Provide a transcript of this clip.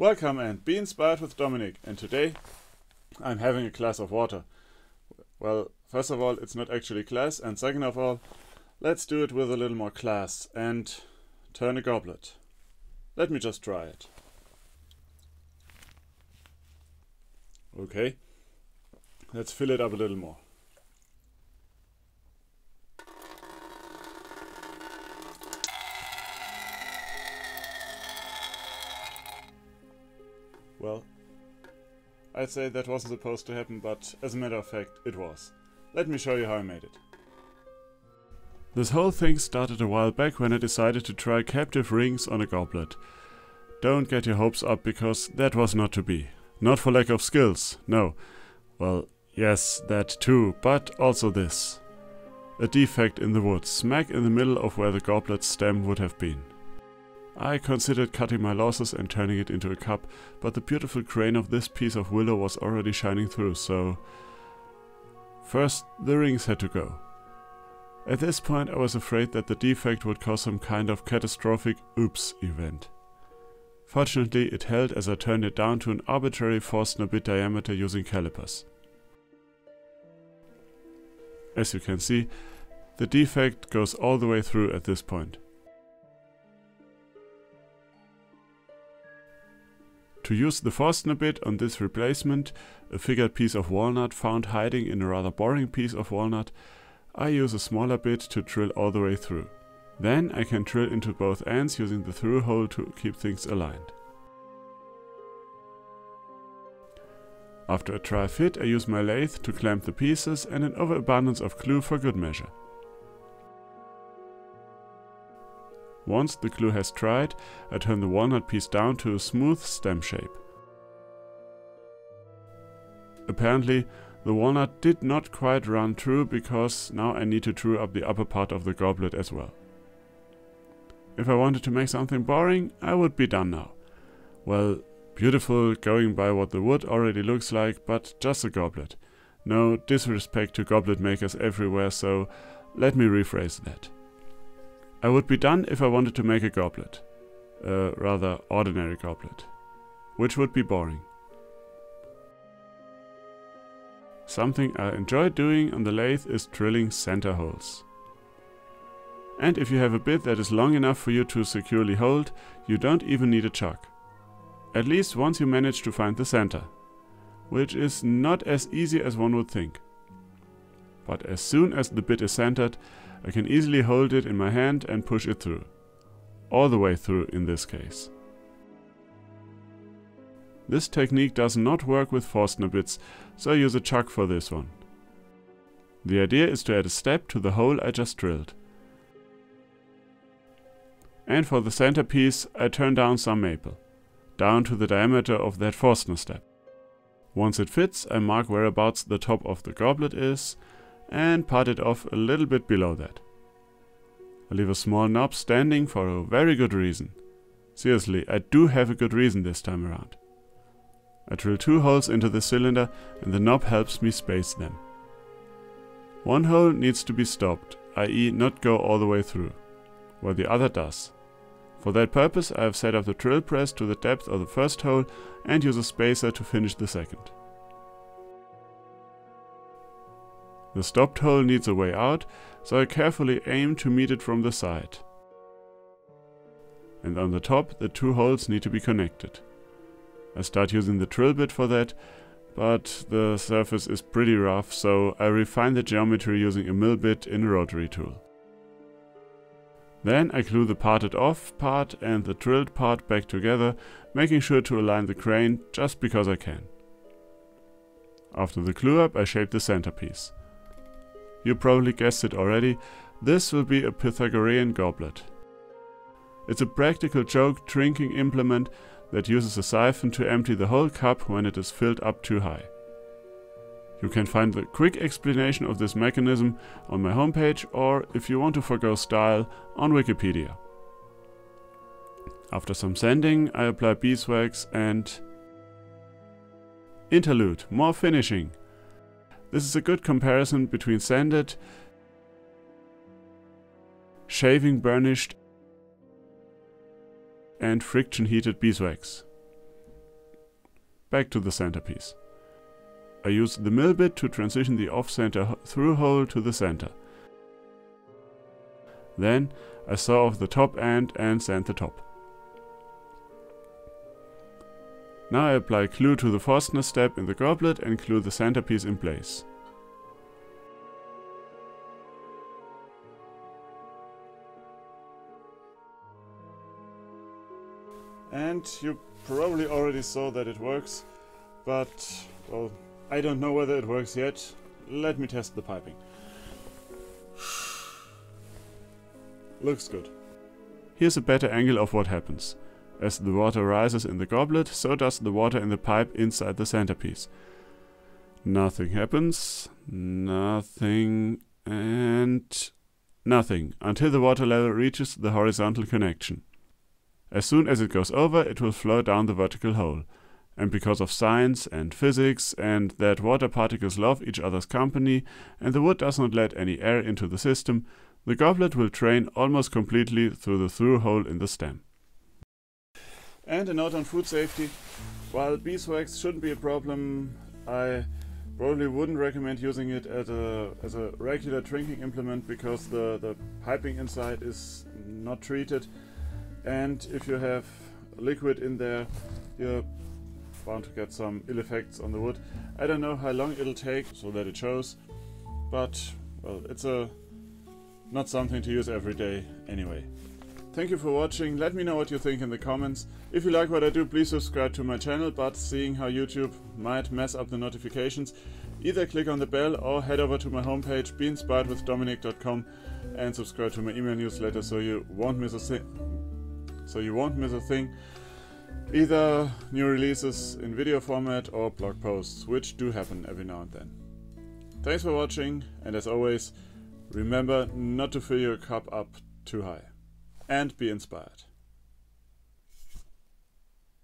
Welcome and be inspired with Dominic, and today I'm having a glass of water. Well, first of all, it's not actually glass, and second of all, let's do it with a little more class and turn a goblet. Let me just try it. Okay, let's fill it up a little more. Well, I'd say that wasn't supposed to happen, but as a matter of fact, it was. Let me show you how I made it. This whole thing started a while back when I decided to try captive rings on a goblet. Don't get your hopes up, because that was not to be. Not for lack of skills, no. Well, yes, that too, but also this. A defect in the wood, smack in the middle of where the goblet's stem would have been. I considered cutting my losses and turning it into a cup, but the beautiful grain of this piece of willow was already shining through, so first the rings had to go. At this point I was afraid that the defect would cause some kind of catastrophic oops event. Fortunately it held as I turned it down to an arbitrary fastener bit diameter using calipers. As you can see, the defect goes all the way through at this point. To use the fastener bit on this replacement, a figured piece of walnut found hiding in a rather boring piece of walnut, I use a smaller bit to drill all the way through. Then I can drill into both ends using the through hole to keep things aligned. After a dry fit, I use my lathe to clamp the pieces and an overabundance of glue for good measure. Once the glue has dried, I turn the walnut piece down to a smooth stem shape. Apparently, the walnut did not quite run through, because now I need to true up the upper part of the goblet as well. If I wanted to make something boring, I would be done now. Well, beautiful going by what the wood already looks like, but just a goblet. No disrespect to goblet makers everywhere, so let me rephrase that. I would be done if I wanted to make a goblet. A rather ordinary goblet. Which would be boring. Something I enjoy doing on the lathe is drilling center holes. And if you have a bit that is long enough for you to securely hold, you don't even need a chuck. At least once you manage to find the center. Which is not as easy as one would think. But as soon as the bit is centered, I can easily hold it in my hand and push it through. All the way through in this case. This technique does not work with fastener bits, so I use a chuck for this one. The idea is to add a step to the hole I just drilled. And for the center piece I turn down some maple, down to the diameter of that fastener step. Once it fits, I mark whereabouts the top of the goblet is, and part it off a little bit below that. I leave a small knob standing for a very good reason. Seriously, I do have a good reason this time around. I drill 2 holes into the cylinder and the knob helps me space them. One hole needs to be stopped, i.e. not go all the way through, while the other does. For that purpose I have set up the drill press to the depth of the first hole and use a spacer to finish the second. The stopped hole needs a way out, so I carefully aim to meet it from the side. And on the top, the 2 holes need to be connected. I start using the drill bit for that, but the surface is pretty rough, so I refine the geometry using a mill bit in a rotary tool. Then I glue the parted off part and the drilled part back together, making sure to align the grain just because I can. After the glue up, I shape the centerpiece. You probably guessed it already, this will be a Pythagorean goblet. It's a practical joke drinking implement that uses a siphon to empty the whole cup when it is filled up too high. You can find the quick explanation of this mechanism on my homepage, or if you want to forgo style, on Wikipedia. After some sanding, I apply beeswax and interlude, more finishing. This is a good comparison between sanded, shaving burnished and friction heated beeswax. back to the centerpiece. I use the mill bit to transition the off-center through hole to the center. Then I saw off the top end and sand the top. Now I apply glue to the fastener step in the goblet and glue the centerpiece in place. And you probably already saw that it works, but, well, I don't know whether it works yet. Let me test the piping. Looks good. Here's a better angle of what happens. As the water rises in the goblet, so does the water in the pipe inside the centerpiece. Nothing happens, nothing, and nothing, until the water level reaches the horizontal connection. As soon as it goes over, it will flow down the vertical hole. And because of science and physics and that water particles love each other's company and the wood does not let any air into the system, the goblet will drain almost completely through the through hole in the stem. And a note on food safety. While beeswax shouldn't be a problem, I probably wouldn't recommend using it as a regular drinking implement because the piping inside is not treated. And if you have liquid in there, you're bound to get some ill effects on the wood. I don't know how long it'll take so that it shows, but, well, it's not something to use every day anyway. Thank you for watching. Let me know what you think in the comments. If you like what I do, please subscribe to my channel, but seeing how YouTube might mess up the notifications, either click on the bell or head over to my homepage beinspiredwithdominic.com and subscribe to my email newsletter so you won't miss a thing. Either new releases in video format or blog posts, which do happen every now and then. Thanks for watching, and as always, remember not to fill your cup up too high. And be inspired.